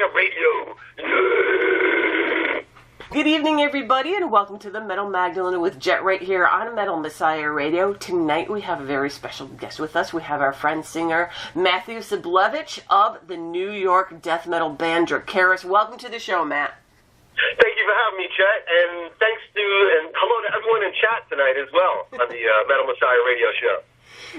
Messiah Radio. Good evening, everybody, and welcome to the Metal Magdalene with Jet right here on Metal Messiah Radio. Tonight we have a very special guest with us. We have our friend singer Matthew Szablewicz of the New York death metal band Dracaris. Welcome to the show, Matt. Thank you for having me, Chet, and thanks to, and hello to everyone in chat tonight as well on the Metal Messiah Radio show.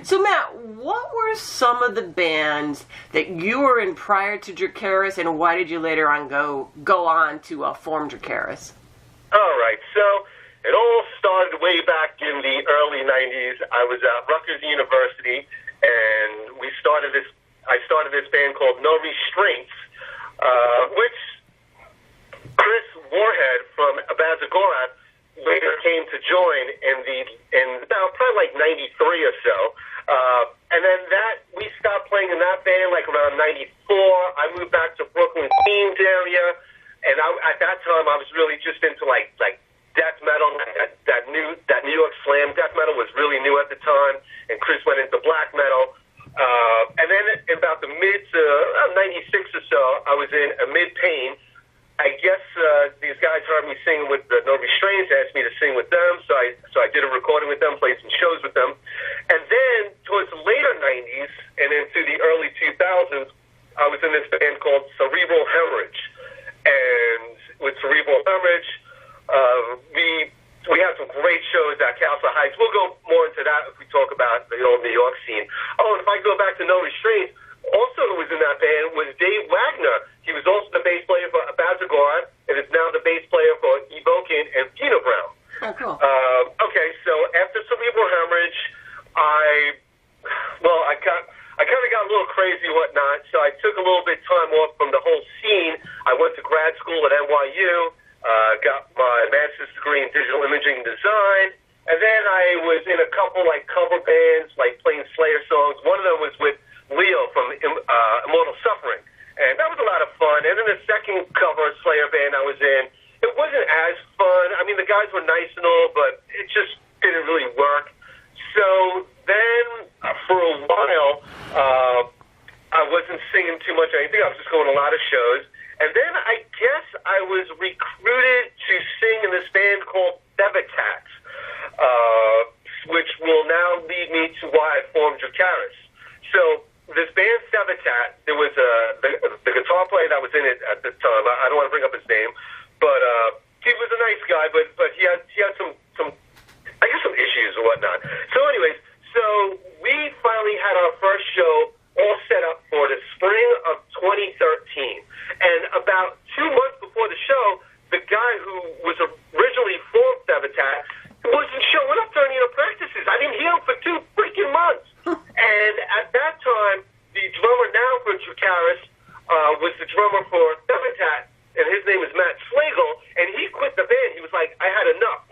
So, Matt, what were some of the bands that you were in prior to Drucaris, and why did you later on go on to form Drucaris? All right, so it all started way back in the early 90s. I was at Rutgers University, and I started this band called No Restraints, which Chris Warhead from Abazagorath later came to join in probably like 93 or so. And then we stopped playing in that band like around 94. I moved back to Brooklyn, Queens area, and at that time I was really just into like death metal. That New York slam death metal was really new at the time, and Chris went into black metal. And then in about the mid to 96 or so, I was in a mid-pain. I guess these guys heard me singing with the No Restraints, asked me to sing with them, so I did a recording with them, played some shows with them. And then towards the later 90s and into the early 2000s, I was in this band called Cerebral Hemorrhage. And with Cerebral Hemorrhage, we had some great shows at Castle Heights. We'll go more into that if we talk about the old New York scene. Oh, and if I go back to No Restraints, also who was in that band was Dave Wagner. He was also the bass player for Abazagorath, and is now the bass player for Evokin and Pino Brown. Oh, cool. Okay, so after Cerebral Hemorrhage, I kind of got a little crazy and whatnot, so I took a little bit of time off from the whole scene. I went to grad school at NYU, got my master's degree in digital imaging design, and then I was in a couple like cover bands, like playing Slayer songs. One of them was with Leo from Immortal Suffering, and that was a lot of fun. And then the second cover Slayer band I was in, it wasn't as fun. I mean, the guys were nice and all, but it just didn't really work. So then for a while, I wasn't singing too much or anything. I was just going to a lot of shows. And then I guess I was recruited to sing in this band called Thevitat, which will now lead me to why I formed Drucaris. So this band Thevitat, there was the guitar player that was in it at the time. I don't want to bring up his name, but he was a nice guy, but he had some I guess some issues or whatnot. So anyways, so we finally had our first show all set up for the spring of 2013. And about 2 months before the show, the guy who was originally formed Thevitat wasn't showing up during the practices. I didn't hear him for 2 freaking months. And at that time, the drummer now for Drucaris was the drummer for Thevitat, and his name is Matt Slagle, and he quit the band. He was like, I had enough.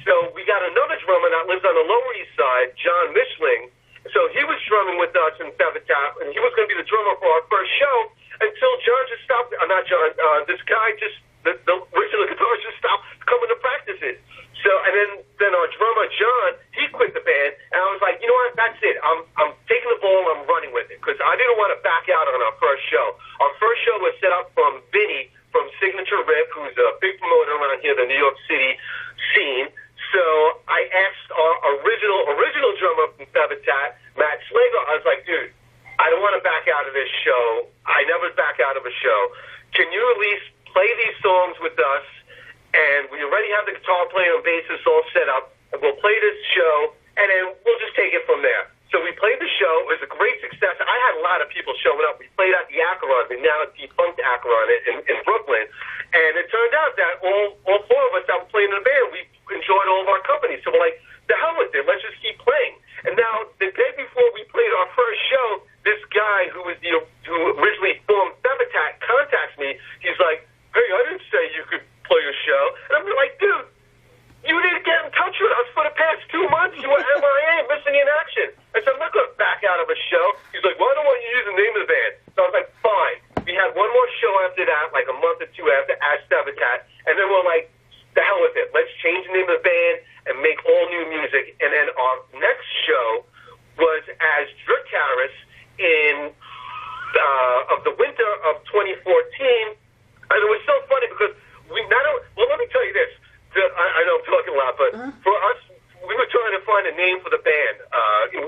So we got another drummer that lives on the Lower East Side, John Mishling. So he was drumming with us in Thevitat, and he was going to be the drummer for our first show until John just stopped. Not John. This guy just the original guitarist just stopped coming to practices. So and then our drummer John, he quit the band, and I was like, you know what? That's it. I'm taking the ball. I'm running with it because I didn't want to back out on our first show. Our first show was set up from Vinny from Signature Rip, who's a big promoter around here, the New York City scene. So I asked our original drummer from Thevitat, Matt Slagle, I was like, dude, I don't want to back out of this show. I never back out of a show. Can you at least play these songs with us? And we already have the guitar player and bassist all set up, and we'll play this show, and then we'll just take it from there. So we played the show. It was a great success. I had a lot of people showing up. We played at the Acheron, the now defunct Acheron in Brooklyn. And it turned out that all 4 of us that were playing in the band, we enjoyed all of our company. So we're like, the hell with it. Let's just keep playing. And now, the day before we played our first show, this guy who originally formed Thevitat contacts me. He's like, hey, I didn't say you could play a show. And I'm like, dude, you didn't get in touch with us for the past 2 months. You were MIA, missing in action. I said, I'm not going to back out of a show. He's like, well, I don't want you to use the name of the band. So I was like, fine. We had one more show after that, like a month or 2 after, as Thevitat. And then we're like, the hell with it. Let's change the name of the band and make all new music. And then our next show was as Dracaris in of the winter of 2014, and it was so funny because let me tell you this. I know I'm talking a lot, but for us, we were trying to find a name for the band.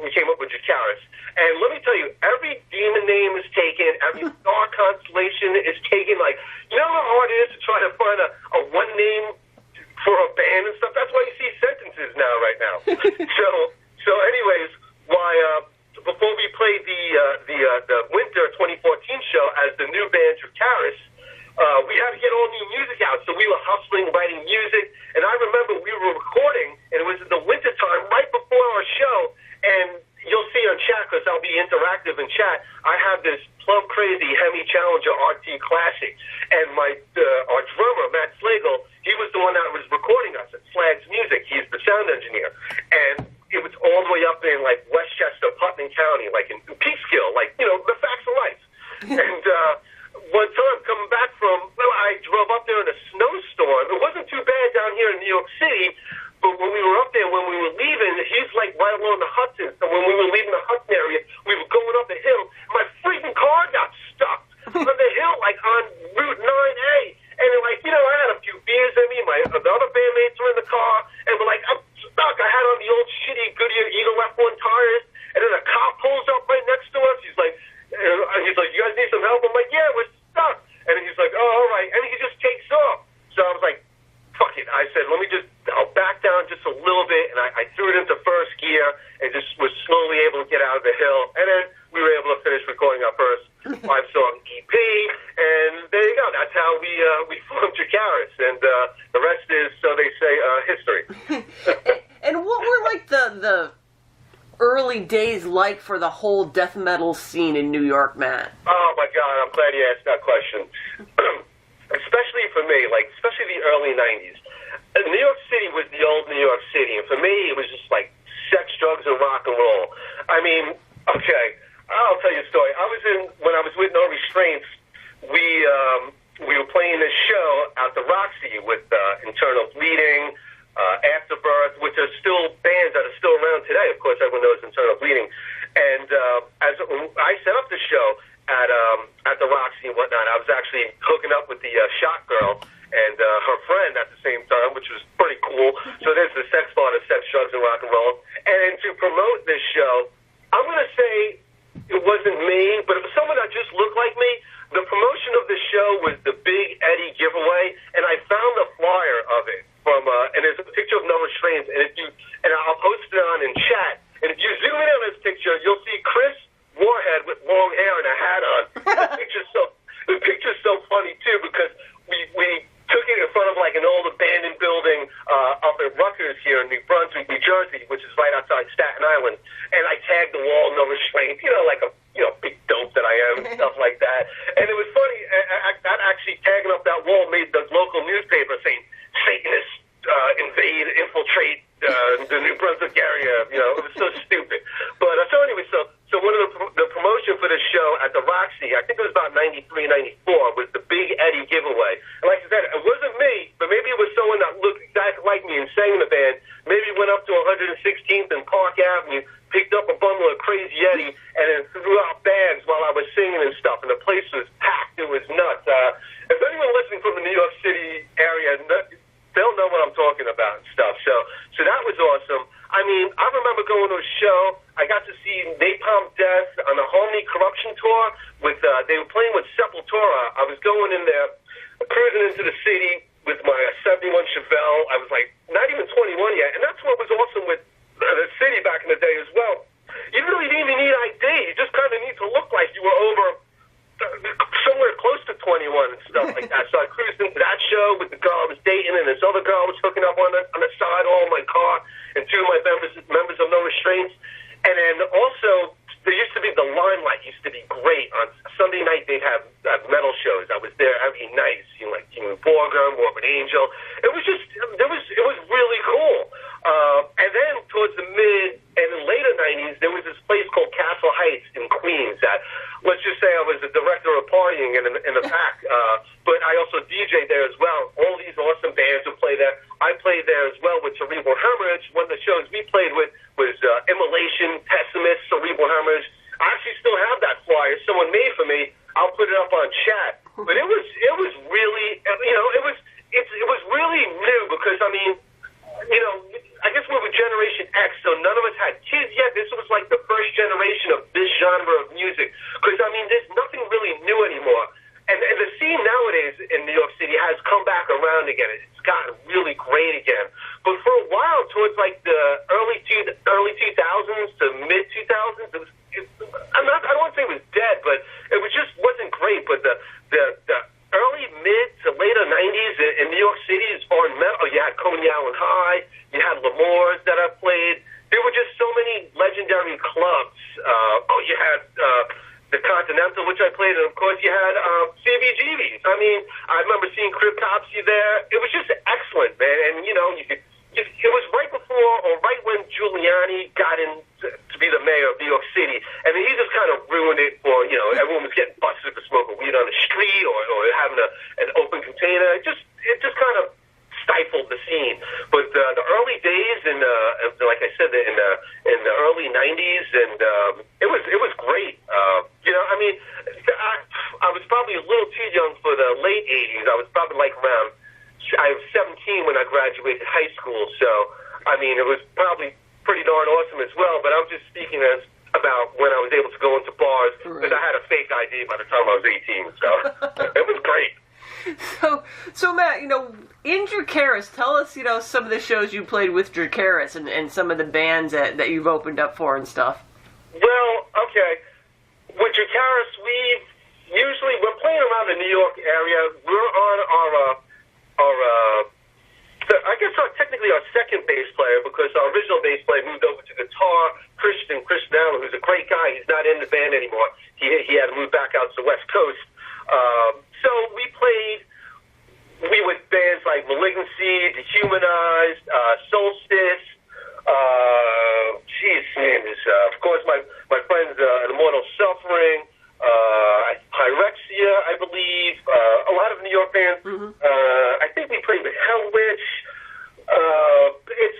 We came up with Drucaris. And let me tell you, every demon name is taken, every star constellation is taken. Like, you know how hard it is to try to find a one name for a band and stuff? That's why you see sentences now, right now. So anyways, before we played the winter 2014 show as the new band Dracaris, we had to get all new music out, so we were hustling, writing music, and I remember we were recording, and it was in the wintertime, right before our show, and you'll see on chat, because I'll be interactive in chat, I have this Plum Crazy Hemi Challenger RT Classic, and our drummer, Matt Slagle, he was the one that was recording us at Slag's Music. He's the sound engineer, and it was all the way up in, like, Westchester, Putnam County, like in Peekskill, like, you know, the facts of life. And one time coming back I drove up there in a snowstorm. It wasn't too bad down here in New York City, but when we were up there, when we were leaving, he's like right along the Hudson. So when we were leaving the Hudson area, we were going up the hill. My freaking car got stuck on the hill, like on Route 9A. And like, you know, I had a few beers in me. The other bandmates were in the car, and we're like, I'm stuck. I had on the old shitty Goodyear Eagle F1 tires, and then a cop pulls up right next to us. He's like, you guys need some help? I'm like, yeah, we're stuck. And he's like, oh, all right. And he just takes off. So I was like, fuck it. I said, I'll back down just a little bit. And I threw it into first gear and just was slowly able to get out of the hill. And then we were able to finish recording our first 5-song EP. And there you go. That's how we formed Dracaris. And the rest is, so they say, history. And what were like the early days like for the whole death metal scene in New York, Matt? Oh my God, I'm glad you asked that question. Especially for me, especially the early 90s. New York City was the old New York City, and for me, it was just like sex, drugs, and rock and roll. I mean, okay, I'll tell you a story. When I was with No Restraints, we were playing this show at the Roxy with Internal Bleeding, Afterbirth, which are still bands that are still around today. Of course, everyone knows Internal Bleeding. And as I set up the show at the Roxy and whatnot, I was actually hooking up with the shot girl and her friend at the same time, which was pretty cool. So there's the sex part of sex, drugs, and rock and roll. And to promote this show, I'm going to say it wasn't me, but it was someone that just looked like me. The promotion of the show was the Big Eddie giveaway, and I found the flyer of it. And there's a picture of No Restraints, and I'll post it on in chat. And if you zoom in on this picture, you'll see Chris Warhead with long hair and a hat on. The picture's so funny too, because we took it in front of like an old abandoned building up at Rutgers here in New Brunswick, New Jersey, which is right outside Staten Island. And I tagged the wall No Restraints, like a big dope that I am and stuff like that. And it was funny. That actually tagging up that wall made the local newspaper saying Satanists invade, infiltrate the New Brunswick area. It was so stupid. But so anyway, so one of the promotion for the show at the Roxy, I think it was about 93, 94, was the Big Eddie giveaway. And like I said, it wasn't me, but maybe it was someone that looked exactly like me and sang in the band. Maybe went up to 116th and Park Avenue, picked up a bundle of Crazy Eddie, and then threw out bags while I was singing and stuff. And the place was packed. It was nuts. If anyone listening from the New York City area, they'll know what I'm talking about and stuff. So that was awesome. I mean, I remember going to a show. I got to see Napalm Death on the Harmony Corruption tour. They were playing with Sepultura. I was going in there, cruising into the city with my 71 Chevelle. I was like not even 21 yet, and that's what was awesome with the city back in the day as well. You really didn't even need ID. You just kind of need to look like you were over somewhere close to 21 and stuff like that. So I cruised into that show with the girl I was dating, and this other girl was hooking up on the side all in my car, and two of my members of No Restraints. And then also, there used to be the Limelight used to be great. On Sunday night, they'd have metal shows. I was there every night, seeing like Borger, Morbid Angel. It was really cool. And then towards the mid and later 90s, there was this place called Castle Heights in Queens that, let's just say I was the director of partying in the back, but I also DJ'd there as well. All these awesome bands would play there. I played there as well with Cerebral Hemorrhage. One of the shows we played with was Immolation, Pessimist, Cerebral Hemorrhage. I actually still have that flyer someone made for me. I'll put it up on chat. But it was really, it was really new because, I mean, I guess we were Generation X, so none of us had kids yet. This was like the first generation of this genre of music. Because, I mean, there's nothing really new anymore. And the scene nowadays in New York City has come back around again. It's gotten really great again. But for a while, towards like the early 2000s to mid 2000s, I don't want to say it was dead, but it wasn't great. But the early mid to later 90s in New York City, as far as metal, you had Coney Island High, you had L'Amour's that I played. There were just so many legendary clubs. You had the Continental, which I played, and of course you had CBGB's. I mean, I remember seeing Cryptopsy there. It was just excellent, man. And it was right before or right when Giuliani got in to be the mayor of New York City, and he just kind of ruined it for everyone was getting busted for smoking weed on the street or having an open container. It just kind of stifled the scene. But the early days, and like I said, in the early '90s, and it was great. I mean, I was probably a little too young for the late '80s. I was probably like around. I was 17 when I graduated high school, so I mean, it was probably pretty darn awesome as well. But I'm just speaking about when I was able to go into bars because I had a fake ID by the time I was 18. So it was great. So Matt, in Drucaris, tell us, some of the shows you played with Dracaris and some of the bands that you've opened up for and stuff. Well, okay. With Dracaris, we're playing around the New York area. We're on technically our second bass player because our original bass player moved over to guitar. Chris Allen, who's a great guy, he's not in the band anymore. He had to move back out to the West Coast. So we with bands like Malignancy, Dehumanized, Solstice, of course my friends Immortal Suffering, Pyrexia, I believe, a lot of New York bands. Mm-hmm. I think we played with Hell Witch. It's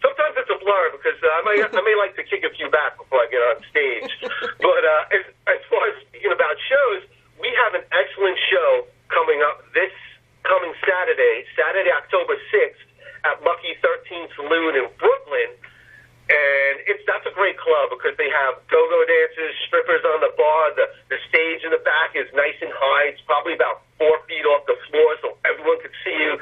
sometimes it's a blur because I may like to kick a few back before I get on stage. But as far as speaking about shows, we have an excellent show coming up this coming Saturday, October 6th, at Lucky 13 Saloon in Brooklyn. And that's a great club because they have go-go dancers, strippers on the bar. The stage in the back is nice and high. It's probably about 4 feet off the floor, so everyone could see you.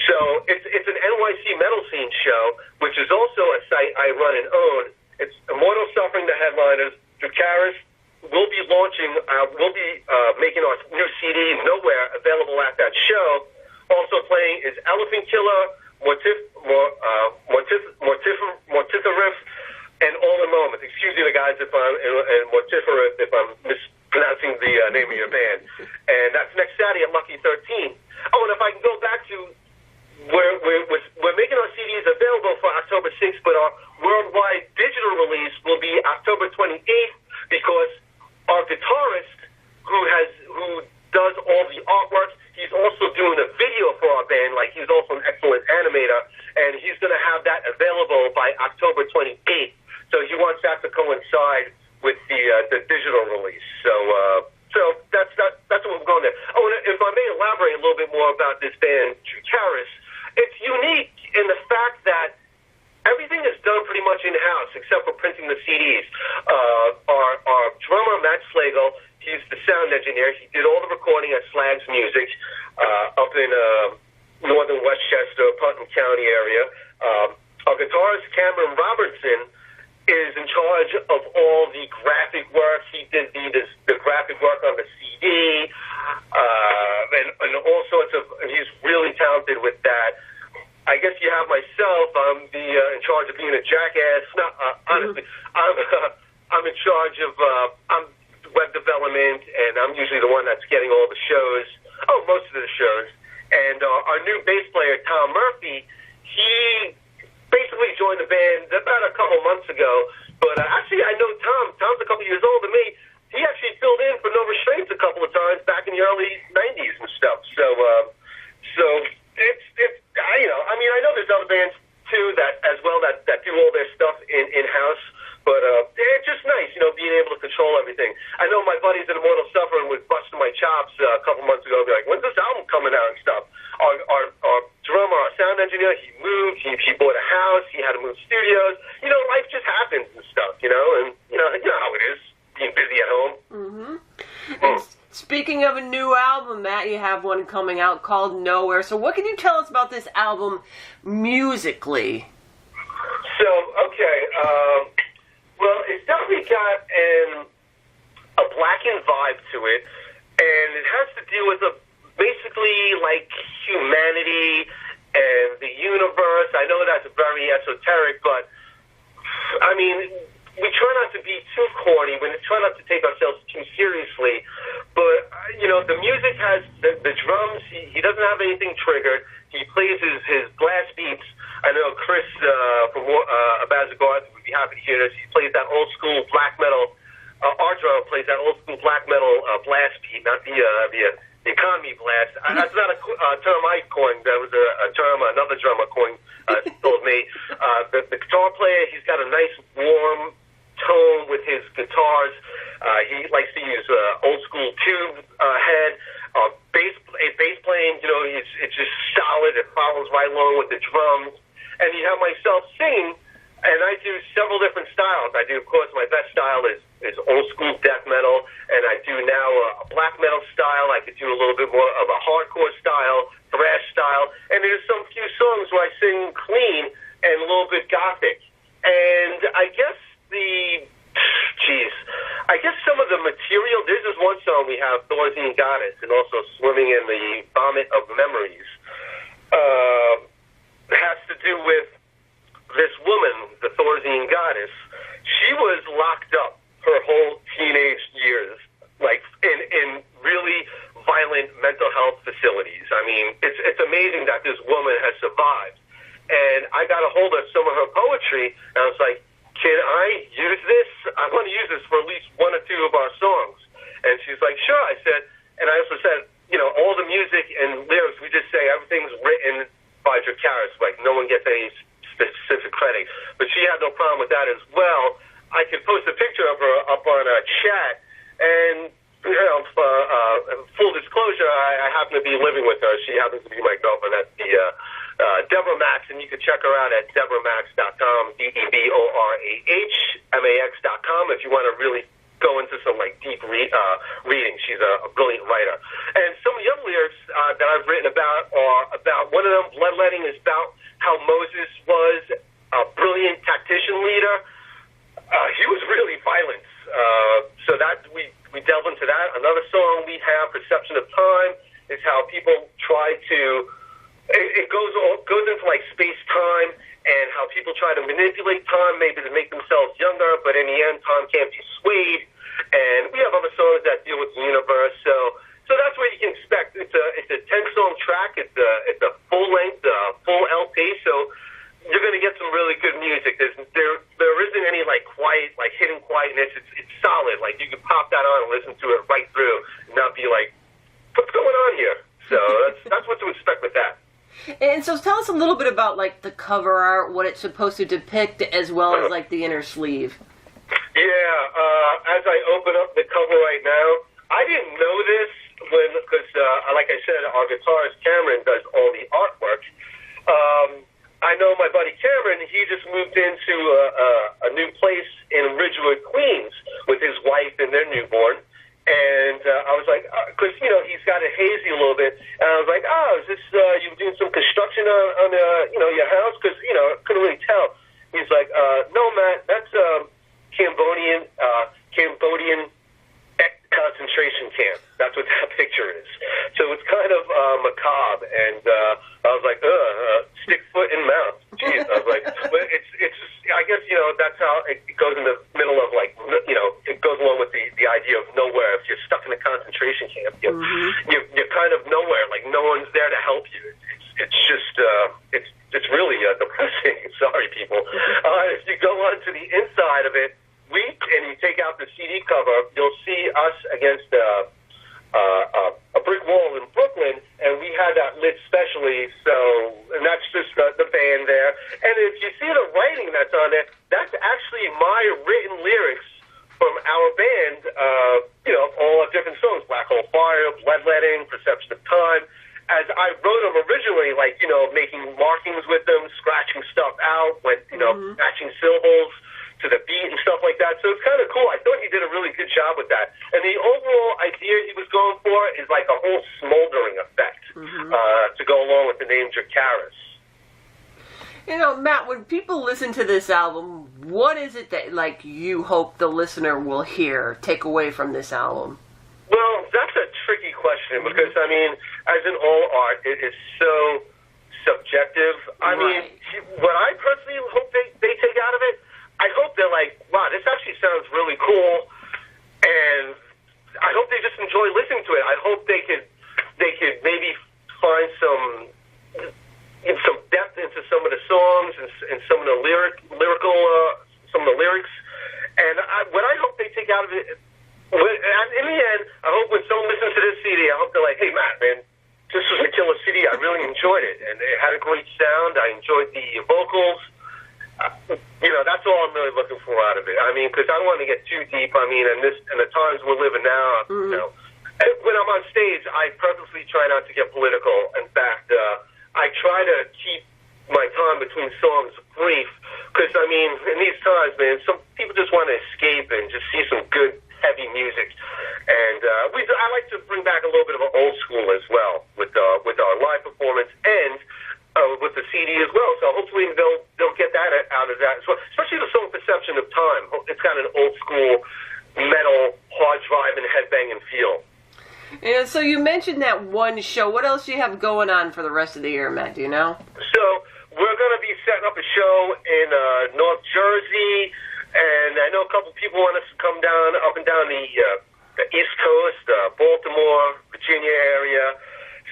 So it's an NYC metal scene show, which is also a site I run and own. It's Immortal Suffering, the headliners. Drucaris will be launching. We'll be making our new CD, Nowhere, available at that show. Also playing is Elephant Killer, Mortiferous, and All the Moments. Excuse me, the guys, if I'm Mortiferous, if I'm mispronouncing the name of your band. And that's next Saturday at Lucky 13. Oh, and if I can go back to we're making our CDs available for October 6th, but our worldwide digital release will be October 28th because our guitarist, who does all the artwork, he's also doing a video for our band. Like, he's also an excellent animator, and he's going to have that available by October 28th. So he wants that to coincide with the digital release. So that's what we're going there. Oh, and if I may elaborate a little bit more about this band, Drucaris, it's unique in the fact that everything is done pretty much in-house except for printing the CDs. Our drummer, Matt Slagle, he's the sound engineer. He did all the recording at Slag's Music up in northern Westchester, Putnam County area. Our guitarist, Cameron Robertson, is in charge of all the graphic work. He did the graphic work on the CD and all sorts of. He's really talented with that. I guess you have myself. I'm in charge of being a jackass. No, honestly, I'm in charge of web development, and I'm usually the one that's getting all the shows. Oh, most of the shows. And our new bass player, Tom Murphy, he basically joined the band about a couple months ago. But actually, I know Tom. Tom's a couple years older than me. He actually filled in for No Restraints a couple of times back in the early '90s and stuff. So it's I know there's other bands too that do all their stuff in-house. But it's just nice, being able to control everything. I know my buddies in Immortal Suffering, everyone was busting my chops a couple months ago, be like, when's this album coming out and stuff. Our drummer, our sound engineer, he moved, he bought a house, he had to move studios. You know, life just happens and stuff, you know, and you know how it is, being busy at home. Mm-hmm. And speaking of a new album, Matt, you have one coming out called Nowhere. So what can you tell us about this album musically? So, okay, well, it's definitely got a blackened vibe to it, and it has to deal with basically like humanity and the universe. I know that's very esoteric, but I mean, we try not to be too corny. We try not to take ourselves too seriously. But you know, the music has the drums. He doesn't have anything triggered. He plays his blast beats. I know Chris from Abazagarth would be happy to hear this. He plays that old school black metal. Our drummer plays that old school black metal blast beat, not the economy blast. That's not a term I coined. That was a term another drummer coined, told me. The guitar player, he's got a nice warm tone with his guitars. He likes to use old school tube head. Bass playing, you know, it's just solid. It follows right along with the drums. And you have myself sing, and I do several different styles. I do, of course, my best style is old school death metal, and I do now a black metal style. I could do a little bit more of a hardcore style, thrash style, and there's some few songs where I sing clean and a little bit gothic. And I guess some of the material, there's this one song we have, Thorazine Goddess, and also Swimming in the Vomit of Memories. It has to do with this woman, the Thorazine Goddess. She was locked up her whole teenage years, like in really violent mental health facilities. I mean, it's amazing that this woman has survived. And I got a hold of some of her poetry, and I was like, can I use this? I want to use this for at least one or two of our songs. And she's like, sure. I said, and I also said, you know, all the music and lyrics, we just say everything's written by Drucaris, like no one gets any specific credit. But she had no problem with that as well. I could post a picture of her up on a chat, and you know, full disclosure, I happen to be living with her. She happens to be my girlfriend. That's the Deborah Max, and you can check her out at DeborahMax.com, DeborahMax.com, if you want to really go into some like deep reading. She's a brilliant writer. And some of the other lyrics that I've written about are about, one of them, Bloodletting, is about how Moses was a brilliant tactician leader. He was really violent. So that we delve into that. Another song we have, Perception of Time, is how people try to, it goes into like space-time, and how people try to manipulate time, maybe to make themselves younger, but in the end, time can't be swayed. And we have other songs that deal with the universe. So that's what you can expect. It's a 10-song track. It's a full-length, full LP. So you're going to get some really good music. There isn't any like quiet, like hidden quietness. It's solid. Like you can pop that on and listen to it right through, and not be like, what's going on here? So that's what to expect with that. And so tell us a little bit about like the cover art, what it's supposed to depict, as well as like the inner sleeve. Yeah, as I open up the cover right now, I didn't know this because like I said, our guitarist Cameron does all the artwork. I know my buddy Cameron, he just moved into a new place in Ridgewood, Queens, with his wife and their newborn. And I was like, because, you know, he's got it hazy a little bit. And I was like, is this, you doing some construction on your house? Because, you know, I couldn't really tell. He's like, no, Matt, that's Cambodian concentration camp. That's what that picture is. So it's kind of macabre. And I was like, stick foot in mouth. Jeez. I was like, well, it's I guess, you know, that's how it goes in the middle of, like, you know, it goes along with the idea of nowhere. If you're stuck in a concentration camp, you're kind of nowhere. Like, no one's there to help you. It's just, it's really depressing. Sorry, people. If you go on to the inside of it, and you take out the CD cover, you'll see us against a brick wall in Brooklyn, and we had that lit specially, and that's just the band there. And if you see the writing that's on there, that's actually my written lyrics from our band, all our different songs, Black Hole Fire, Bloodletting, Perception of Time, as I wrote them originally, making markings with them, scratching stuff out, matching syllables to the beat and stuff like that. So it's kind of cool. I thought he did a really good job with that. And the overall idea he was going for is like a whole smoldering effect to go along with the name Dracaris. Matt, when people listen to this album, what is it that, you hope the listener will hear, take away from this album? Well, that's a tricky question because, as in all art, it is so subjective. I mean, what I personally hope they take out of it, I hope they're like, wow, this actually sounds really cool, and I hope they just enjoy listening to it. I hope they could maybe find some depth into some of the songs and some of the some of the lyrics. And what I hope they take out of it, in the end, I hope when someone listens to this CD, I hope they're like, hey, Matt, man, this was a killer CD. I really enjoyed it, and it had a great sound. I enjoyed the vocals. That's all I'm really looking for out of it. Because I don't want to get too deep. And the times we're living now, when I'm on stage, I purposely try not to get political. In fact, I try to keep my time between songs brief. Because, in these times, man, some people just want to escape and just see some good, heavy music. And I like to bring back a little bit of an old school as well with our live performance and with the CD as well. So hopefully they'll get that out of that. So especially the song Perception of Time. It's got an old school metal, hard drive and headbanging feel. And so you mentioned that one show. What else do you have going on for the rest of the year, Matt? Do you know? So we're going to be setting up a show in North Jersey, and I know a couple people want us to come up and down the East Coast, Baltimore, Virginia area.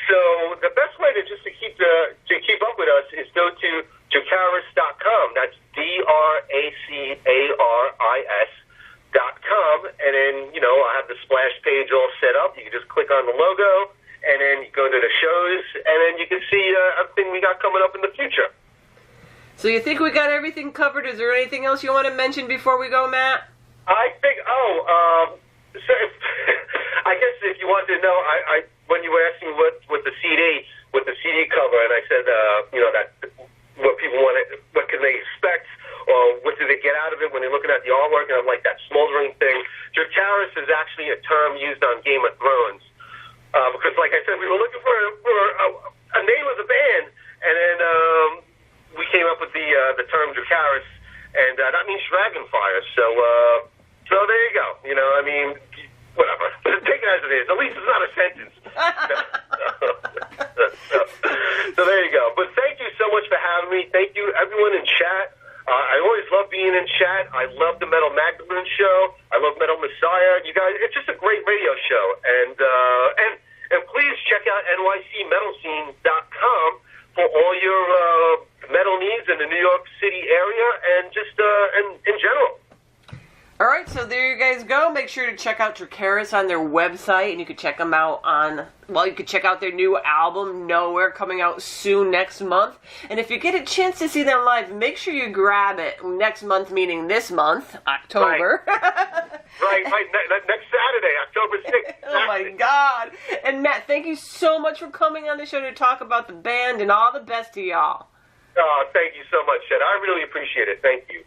So the best way to keep up with us is go to Drucaris.com. That's DRACARIS.com, and then I have the splash page all set up. You can just click on the logo, and then you go to the shows, and then you can see everything we got coming up in the future. So you think we got everything covered? Is there anything else you want to mention before we go, Matt? I think. So I guess if you want to know, I when you were asking with the CD cover, and I said that what people what can they expect, or what do they get out of it when they're looking at the artwork, and I'm like, that smoldering thing. Dracaris is actually a term used on Game of Thrones, because like I said, we were looking for a name of the band, and then we came up with the term Dracaris, and that means dragonfire. So there you go. Whatever. Take it as it is. At least it's not a sentence. So there you go. But thank you so much for having me. Thank you, everyone in chat. I always love being in chat. I love the Metal Magdalene show. I love Metal Messiah. You guys, it's just a great radio show. And please check out nycmetalscene.com for all your metal needs in the New York City area and just in general. All right, so there you guys go. Make sure to check out Drucaris on their website, and you can check them out you can check out their new album, Nowhere, coming out soon next month. And if you get a chance to see them live, make sure you grab it next month, meaning this month, October. Right. Next Saturday, October 6th. Oh, my God. And, Matt, thank you so much for coming on the show to talk about the band, and all the best to y'all. Thank you so much, Chet. I really appreciate it. Thank you.